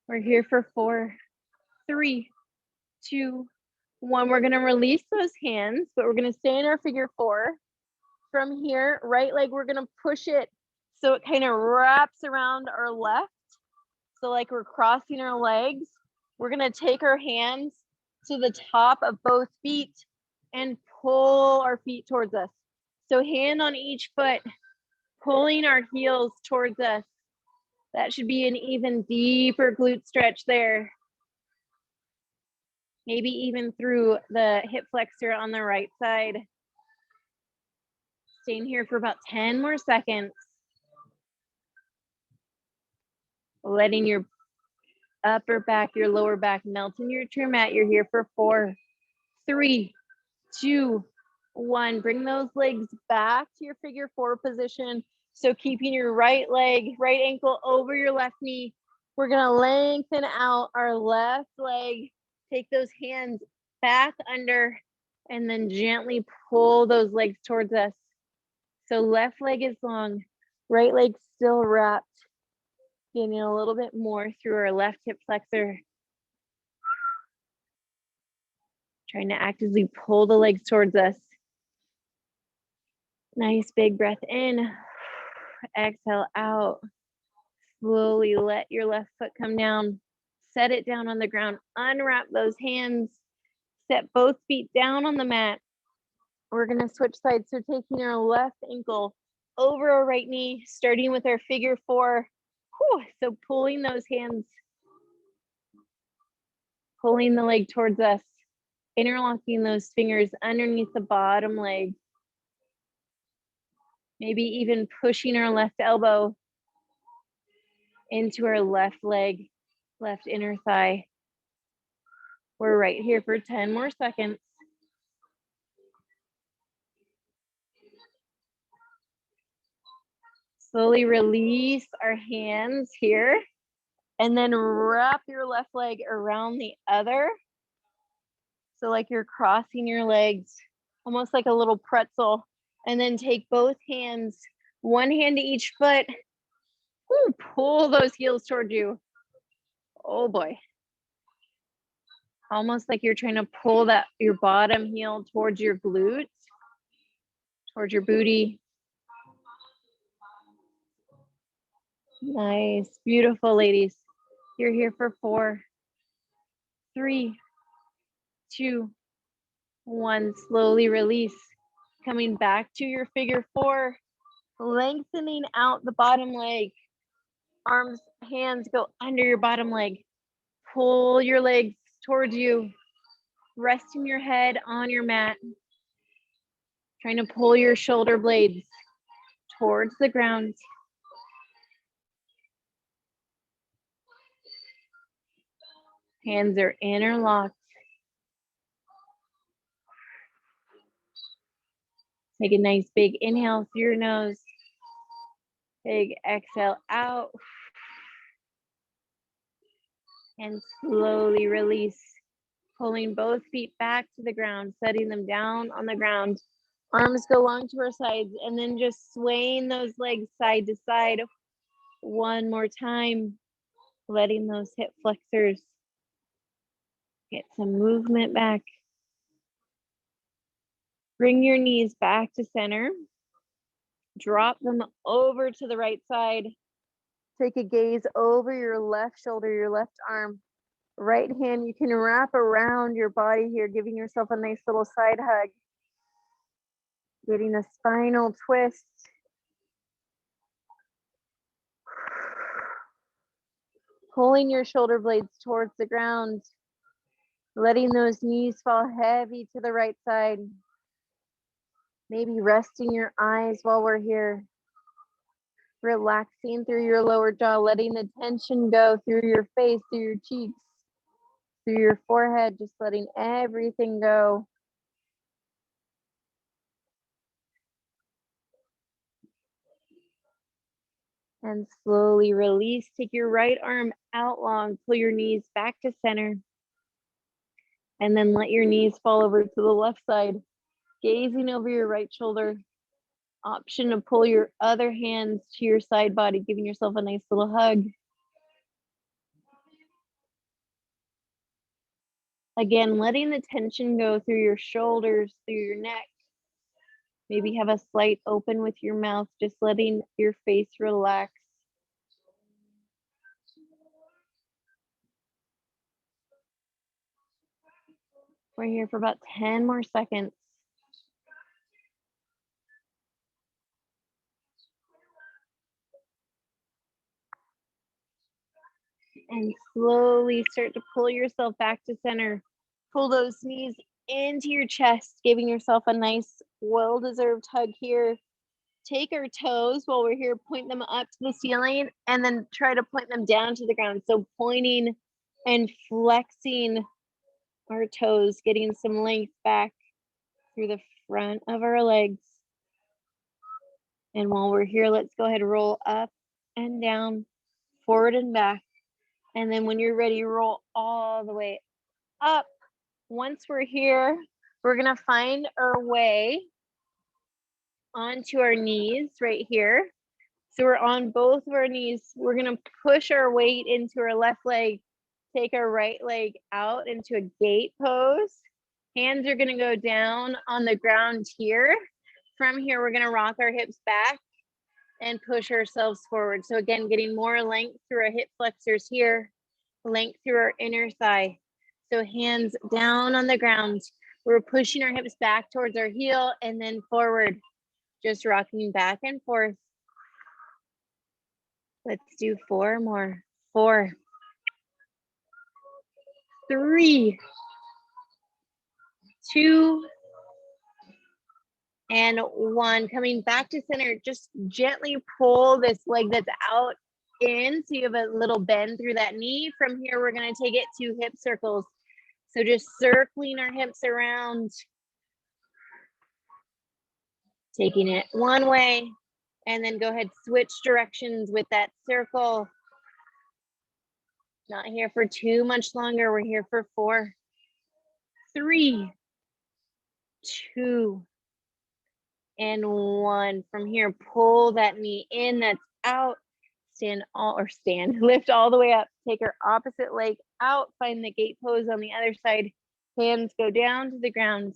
We're here for 4, 3, 2, 1. We're gonna release those hands, but we're gonna stay in our figure 4. From here, right leg, we're gonna push it so it kind of wraps around our left. So like we're crossing our legs. We're gonna take our hands to the top of both feet and pull our feet towards us. So hand on each foot, pulling our heels towards us. That should be an even deeper glute stretch there. Maybe even through the hip flexor on the right side. Staying here for about 10 more seconds. Letting your upper back, your lower back melt into your chair mat. You're here for 4, 3, 2, 1. Bring those legs back to your figure 4 position. So keeping your right leg, right ankle over your left knee. We're gonna lengthen out our left leg. Take those hands back under and then gently pull those legs towards us. So left leg is long, right leg still wrapped. Gaining a little bit more through our left hip flexor. Trying to actively pull the legs towards us. Nice big breath in. Exhale out. Slowly let your left foot come down. Set it down on the ground. Unwrap those hands. Set both feet down on the mat. We're gonna switch sides. So taking our left ankle over our right knee, starting with our figure 4. So pulling those hands, pulling the leg towards us, interlocking those fingers underneath the bottom leg. Maybe even pushing our left elbow into our left leg, left inner thigh. We're right here for 10 more seconds. Slowly release our hands here and then wrap your left leg around the other. So like you're crossing your legs, almost like a little pretzel. And then take both hands, one hand to each foot. Pull those heels toward you. Oh boy. Almost like you're trying to pull that your bottom heel towards your glutes, towards your booty. Nice, beautiful ladies. You're here for 4, 3, 2, 1. Slowly release. Coming back to your figure 4, lengthening out the bottom leg. Arms, hands go under your bottom leg. Pull your legs towards you. Resting your head on your mat. Trying to pull your shoulder blades towards the ground. Hands are interlocked. Take a nice big inhale through your nose. Big exhale out. And slowly release. Pulling both feet back to the ground, setting them down on the ground. Arms go long to our sides and then just swaying those legs side to side. One more time. Letting those hip flexors get some movement back. Bring your knees back to center. Drop them over to the right side. Take a gaze over your left shoulder, your left arm. Right hand, you can wrap around your body here, giving yourself a nice little side hug. Getting a spinal twist. Pulling your shoulder blades towards the ground. Letting those knees fall heavy to the right side. Maybe resting your eyes while we're here. Relaxing through your lower jaw, letting the tension go through your face, through your cheeks, through your forehead, just letting everything go. And slowly release. Take your right arm out long. Pull your knees back to center. And then let your knees fall over to the left side, gazing over your right shoulder. Option to pull your other hands to your side body, giving yourself a nice little hug. Again, letting the tension go through your shoulders, through your neck. Maybe have a slight open with your mouth, just letting your face relax. We're here for about 10 more seconds. And slowly start to pull yourself back to center. Pull those knees into your chest, giving yourself a nice, well-deserved hug here. Take our toes while we're here, point them up to the ceiling, and then try to point them down to the ground. So pointing and flexing our toes, getting some length back through the front of our legs. And while we're here, let's go ahead and roll up and down, forward and back. And then when you're ready, roll all the way up. Once we're here, we're gonna find our way onto our knees right here. So we're on both of our knees. We're gonna push our weight into our left leg, take our right leg out into a gate pose. Hands are gonna go down on the ground here. From here, we're gonna rock our hips back and push ourselves forward. So again, getting more length through our hip flexors here, length through our inner thigh. So hands down on the ground. We're pushing our hips back towards our heel and then forward, just rocking back and forth. Let's do 4 more. 4, 3, 2, and 1. Coming back to center, just gently pull this leg that's out in, so you have a little bend through that knee. From here, we're gonna take it to hip circles. So just circling our hips around, taking it one way, and then go ahead, switch directions with that circle. Not here for too much longer. We're here for 4, 3, 2, and 1. From here, pull that knee in, that's out. Lift all the way up. Take our opposite leg out, find the gate pose on the other side. Hands go down to the ground.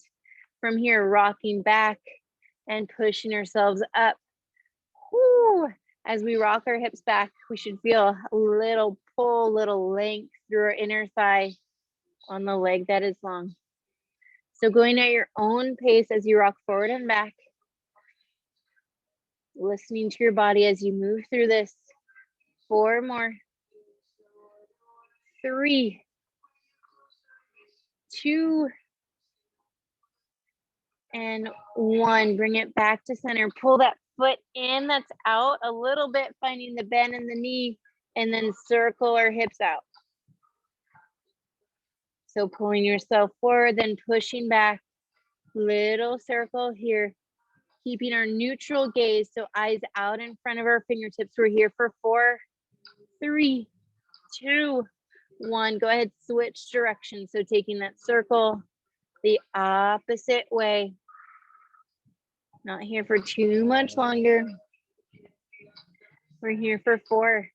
From here, rocking back and pushing ourselves up. Woo. As we rock our hips back, we should feel a little pull, little length through our inner thigh on the leg that is long. So going at your own pace as you rock forward and back, listening to your body as you move through this. 4 more. 3, 2, and 1. Bring it back to center. Pull that foot in that's out a little bit, finding the bend in the knee, and then circle our hips out. So pulling yourself forward, then pushing back. Little circle here. Keeping our neutral gaze, so eyes out in front of our fingertips. We're here for 4, 3, 2, 1. Go ahead, switch directions. So taking that circle the opposite way. Not here for too much longer. We're here for 4,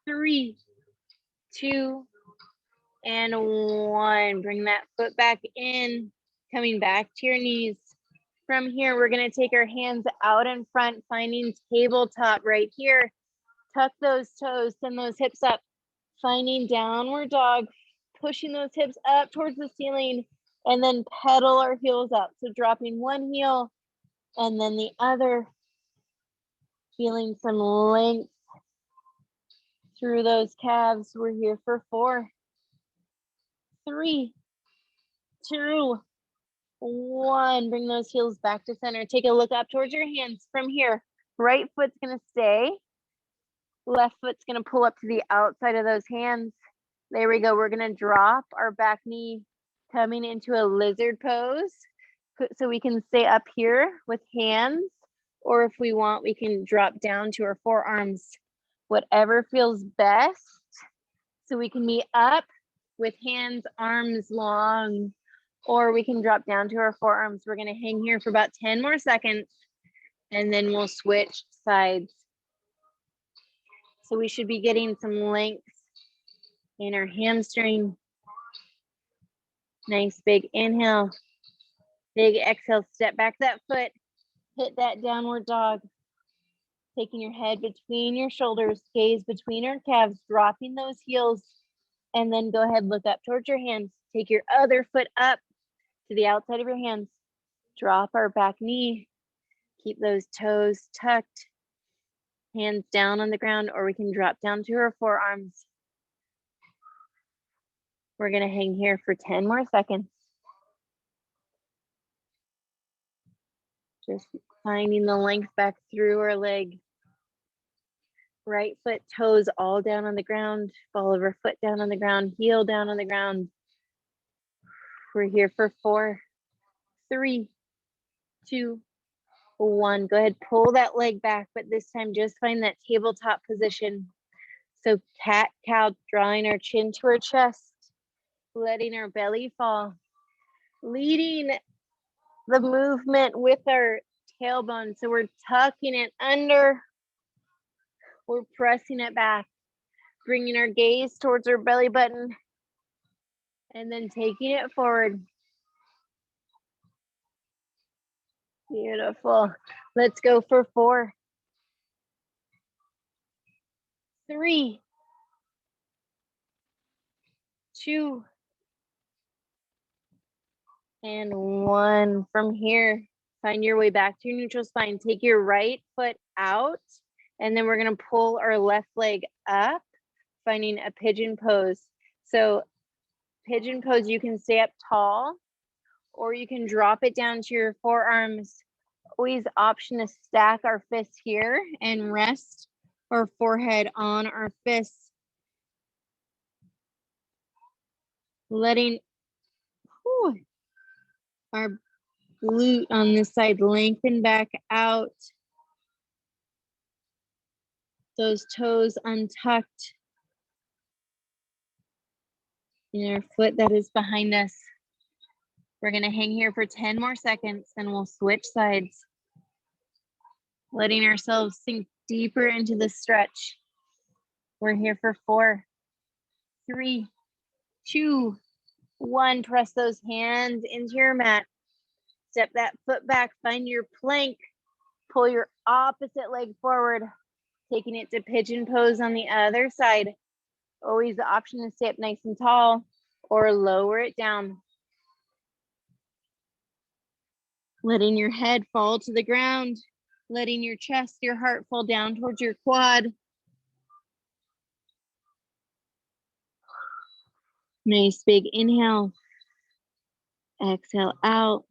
3, 2, and 1. Bring that foot back in, coming back to your knees. From here, we're gonna take our hands out in front, finding tabletop right here. Tuck those toes, send those hips up, finding downward dog, pushing those hips up towards the ceiling, and then pedal our heels up. So dropping one heel and then the other, feeling some length through those calves. We're here for 4, 3, 2, 1. Bring those heels back to center. Take a look up towards your hands. From here, right foot's gonna stay. Left foot's gonna pull up to the outside of those hands. There we go. We're gonna drop our back knee, coming into a lizard pose. So we can stay up here with hands, or if we want, we can drop down to our forearms, whatever feels best. So we can meet up with hands, arms long, or we can drop down to our forearms. We're gonna hang here for about 10 more seconds, and then we'll switch sides. So we should be getting some length in our hamstring. Nice big inhale, big exhale, step back that foot, hit that downward dog. Taking your head between your shoulders, gaze between your calves, dropping those heels, and then go ahead, look up towards your hands. Take your other foot up to the outside of your hands. Drop our back knee. Keep those toes tucked. Hands down on the ground, or we can drop down to our forearms. We're gonna hang here for 10 more seconds. Just finding the length back through our leg. Right foot, toes all down on the ground, ball of our foot down on the ground, heel down on the ground. We're here for 4, 3, 2, 1. Go ahead, pull that leg back, but this time just find that tabletop position. So cat cow, drawing our chin to our chest, letting our belly fall, leading the movement with our tailbone. So we're tucking it under, we're pressing it back, bringing our gaze towards our belly button, and then taking it forward. Beautiful. Let's go for 4, 3, 2, and 1. From here, find your way back to your neutral spine. Take your right foot out, and then we're gonna pull our left leg up, finding a pigeon pose. So pigeon pose, you can stay up tall, or you can drop it down to your forearms. Always option to stack our fists here and rest our forehead on our fists. Letting our glute on this side lengthen back out. Those toes untucked. And our foot that is behind us. We're gonna hang here for 10 more seconds, and we'll switch sides. Letting ourselves sink deeper into the stretch. We're here for 4, 3, 2, 1. Press those hands into your mat. Step that foot back, find your plank. Pull your opposite leg forward, taking it to pigeon pose on the other side. Always the option to stay up nice and tall or lower it down. Letting your head fall to the ground, letting your chest, your heart fall down towards your quad. Nice big inhale. Exhale out.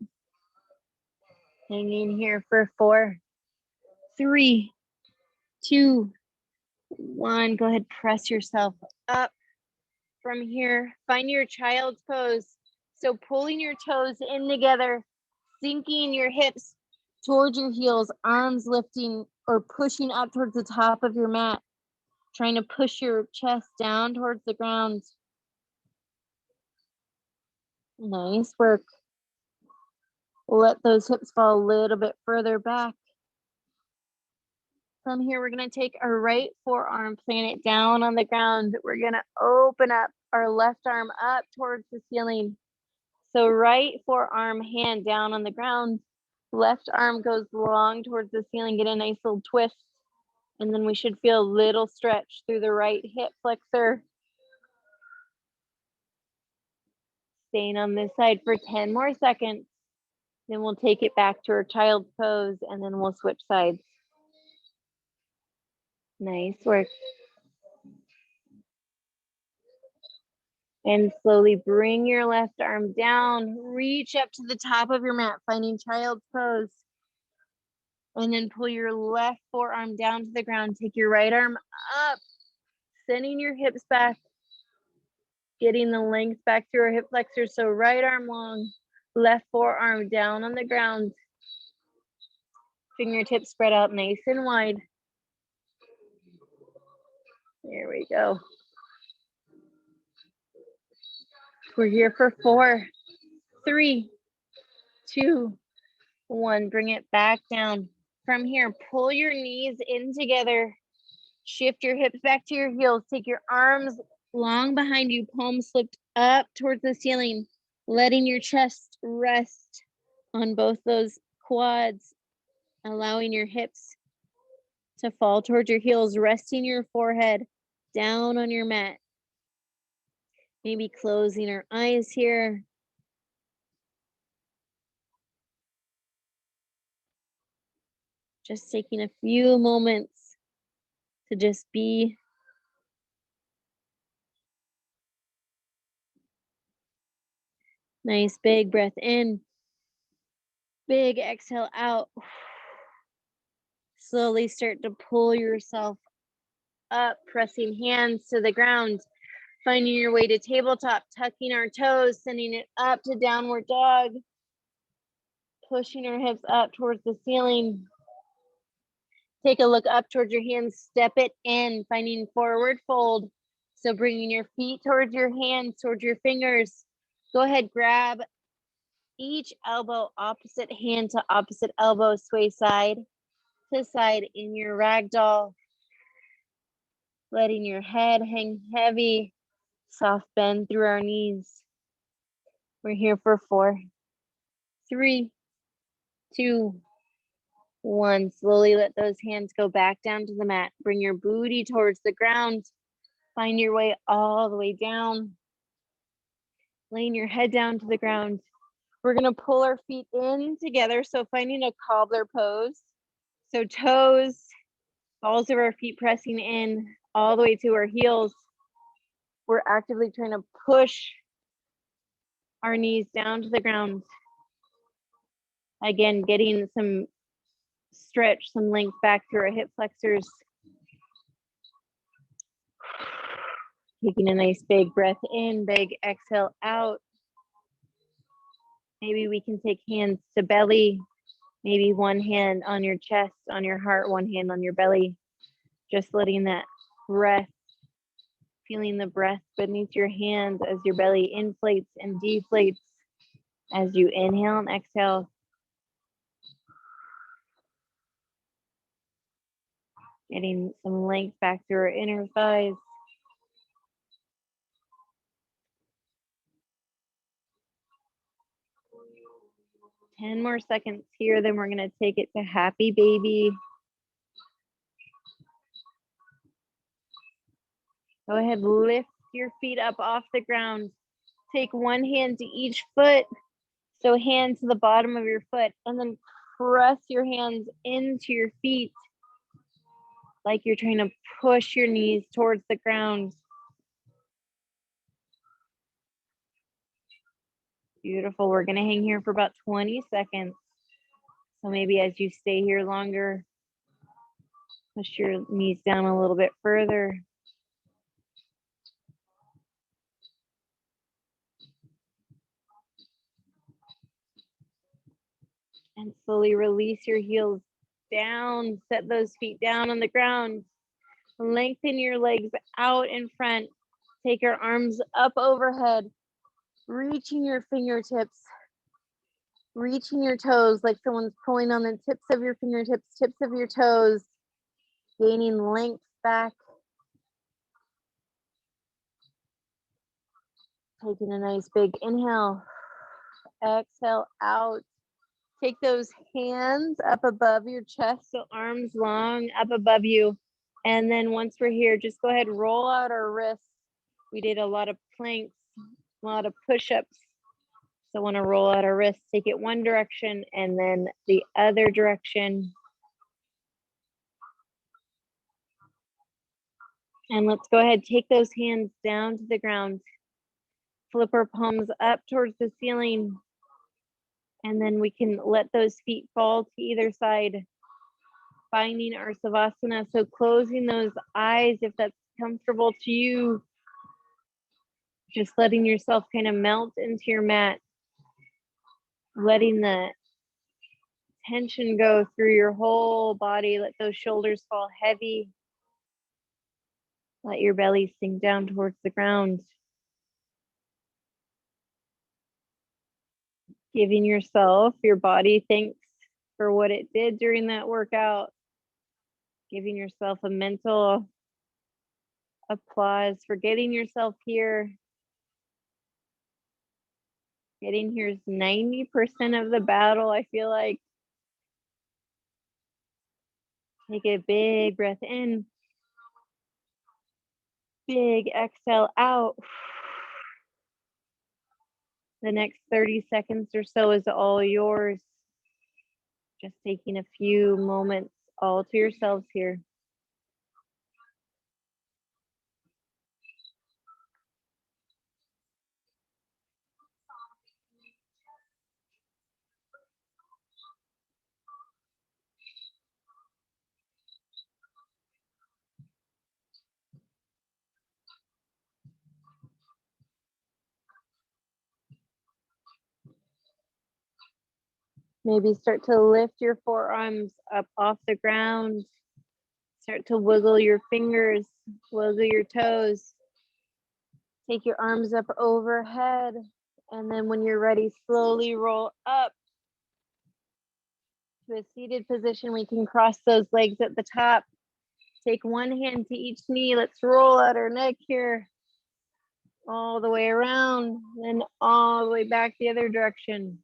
Hanging here for 4, 3, 2, 1. Go ahead, press yourself up. From here, find your child's pose. So pulling your toes in together, sinking your hips towards your heels, arms lifting or pushing up towards the top of your mat, trying to push your chest down towards the ground. Nice work. Let those hips fall a little bit further back. From here, we're gonna take our right forearm, plant it down on the ground. We're gonna open up our left arm up towards the ceiling. So right forearm, hand down on the ground. Left arm goes long towards the ceiling. Get a nice little twist. And then we should feel a little stretch through the right hip flexor. Staying on this side for 10 more seconds. Then we'll take it back to our child's pose, and then we'll switch sides. Nice work. And slowly bring your left arm down, reach up to the top of your mat, finding child's pose. And then pull your left forearm down to the ground. Take your right arm up, sending your hips back, getting the length back to our hip flexors. So right arm long, left forearm down on the ground. Fingertips spread out nice and wide. There we go. We're here for 4, 3, 2, 1. Bring it back down. From here, pull your knees in together. Shift your hips back to your heels. Take your arms long behind you, palms flipped up towards the ceiling, letting your chest rest on both those quads, allowing your hips to fall towards your heels, resting your forehead down on your mat. Maybe closing our eyes here. Just taking a few moments to just be. Nice big breath in. Big exhale out. Slowly start to pull yourself up, pressing hands to the ground. Finding your way to tabletop, tucking our toes, sending it up to downward dog. Pushing our hips up towards the ceiling. Take a look up towards your hands, step it in, finding forward fold. So bringing your feet towards your hands, towards your fingers. Go ahead, grab each elbow, opposite hand to opposite elbow, sway side to side in your ragdoll. Letting your head hang heavy, soft bend through our knees. We're here for 4, 3, 2, 1. Slowly let those hands go back down to the mat. Bring your booty towards the ground. Find your way all the way down. Laying your head down to the ground. We're gonna pull our feet in together. So finding a cobbler pose. So toes, balls of our feet pressing in all the way to our heels. We're actively trying to push our knees down to the ground. Again, getting some stretch, some length back through our hip flexors. Taking a nice big breath in, big exhale out. Maybe we can take hands to belly. Maybe one hand on your chest, on your heart, one hand on your belly. Just letting that breath, feeling the breath beneath your hands as your belly inflates and deflates as you inhale and exhale. Getting some length back through our inner thighs. Ten more seconds here, then we're gonna take it to happy baby. Go ahead, lift your feet up off the ground. Take one hand to each foot. So hand to the bottom of your foot, and then press your hands into your feet like you're trying to push your knees towards the ground. Beautiful. We're gonna hang here for about 20 seconds. So maybe as you stay here longer, push your knees down a little bit further. And slowly release your heels down, set those feet down on the ground. Lengthen your legs out in front. Take your arms up overhead, reaching your fingertips, reaching your toes like someone's pulling on the tips of your fingertips, tips of your toes, gaining length back. Taking a nice big inhale, exhale out. Take those hands up above your chest, so arms long up above you. And then once we're here, just go ahead, roll out our wrists. We did a lot of planks, a lot of push-ups. So want to roll out our wrists, take it one direction and then the other direction. And let's go ahead, take those hands down to the ground. Flip our palms up towards the ceiling. And then we can let those feet fall to either side, finding our Savasana. So closing those eyes if that's comfortable to you. Just letting yourself kind of melt into your mat. Letting the tension go through your whole body. Let those shoulders fall heavy. Let your belly sink down towards the ground. Giving yourself, your body thanks for what it did during that workout. Giving yourself a mental applause for getting yourself here. Getting here is 90% of the battle, I feel like. Take a big breath in. Big exhale out. The next 30 seconds or so is all yours. Just taking a few moments all to yourselves here. Maybe start to lift your forearms up off the ground. Start to wiggle your fingers, wiggle your toes. Take your arms up overhead. And then when you're ready, slowly roll up to a seated position. We can cross those legs at the top. Take one hand to each knee. Let's roll out our neck here. All the way around, then all the way back the other direction.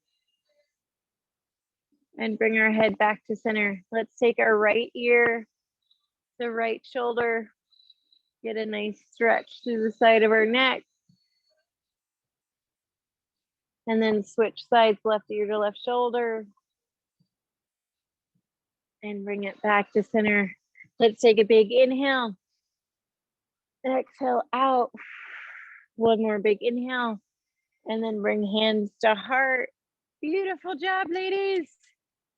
And bring our head back to center. Let's take our right ear, the right shoulder. Get a nice stretch through the side of our neck. And then switch sides, left ear to left shoulder. And bring it back to center. Let's take a big inhale. Exhale out. One more big inhale. And then bring hands to heart. Beautiful job, ladies.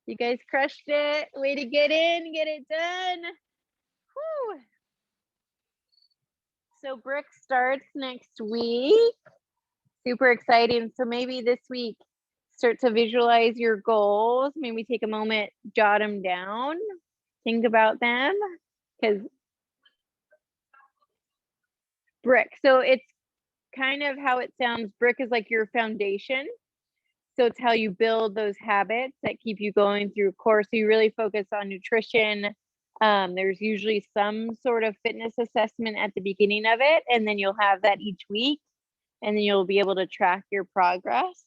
You guys crushed it. Way to get in, get it done. Whew. So Brooke starts next week. Super exciting. So maybe this week, start to visualize your goals. Maybe take a moment, jot them down, think about them. Because brick, so it's kind of how it sounds. Brick is like your foundation. So it's how you build those habits that keep you going through course. So you really focus on nutrition. There's usually some sort of fitness assessment at the beginning of it, and then you'll have that each week, and then you'll be able to track your progress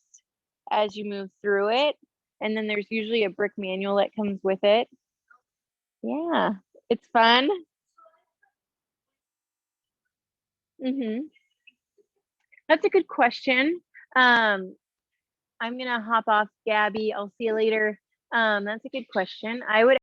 as you move through it. And then there's usually a brick manual that comes with it. Yeah, it's fun. That's a good question. I'm gonna hop off, Gabby. I'll see you later. That's a good question. I would